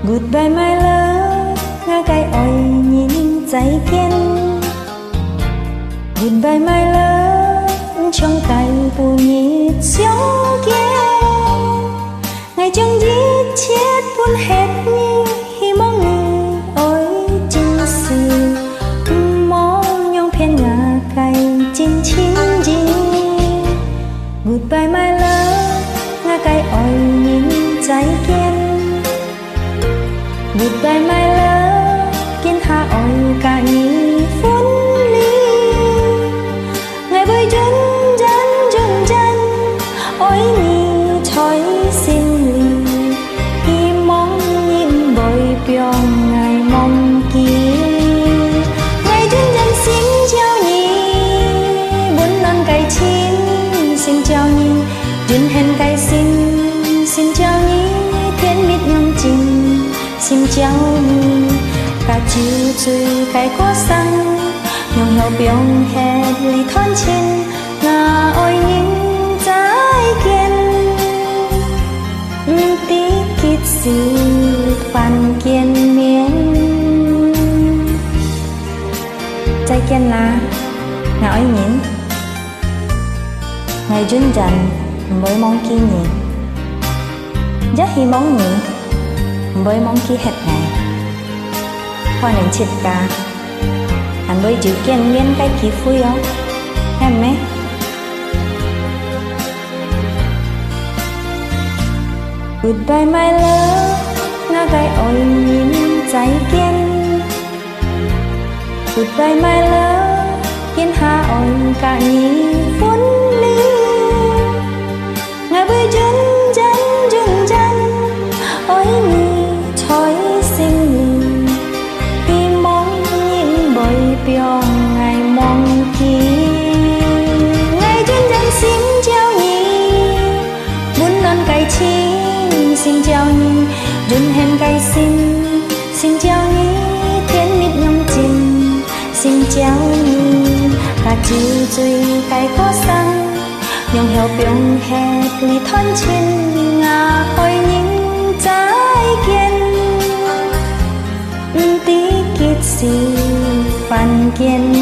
Goodbye my love, ngã cái ôi nhìn trái kiên. Goodbye my love, trong cái bù nhịp gió kiên. Ngày chẳng giết chết buồn hết như hi mong người ôi chính sự mong nhung phiền ngã cái chín chín gì. Goodbye my love, ngã cái ôi nhìn trái kiên. Goodbye my love, kiên hạ ôi cả nhị phút ly. Ngày bơi chân ôi nhị thói xin lì. Hi mong nhìn bồi biong ngày mong kia. Ngày chân xin chào nhị, buồn non cái chín xin chào nhị. Duyên hẹn cái xin chào nhị, thiên mít nhung trình xin chào nhị. Cả chiều chơi cái có xăng, nhung hậu biong hẹn lì thon trên. Ngà ôi những trái kiên, tí kít sự phản kiên miên. Trái kiên là ngà ôi nhìn. Ngày duyên dần mới mong kia nhỉ. Rất hi mong nhỉ, mới mong kia hết ngày. Hoa nên chết cả. Anh mới chịu kiên miên cái kỳ phui không? Em mấy? Goodbye my love, ngã cái ôi nhìn trái kiên. Goodbye my love, kiên hạ ôi cả nhị phút ly. Ngày bơi chân ôi nhị thói xin lì. Hi mong nhìn bồi biong ngày mong kia. Ngày chân xin chào nhị, buồn non cái chín xin chào nhị. Duyên hẹn cái xin chào nhị, thiên mít nhung trình xin chào nhị. Cả chiều chơi cái có xăng, nhung heo biong hẹt lì thon trên. Ngà ôi những trái kiên, tí kít sự phản kiên.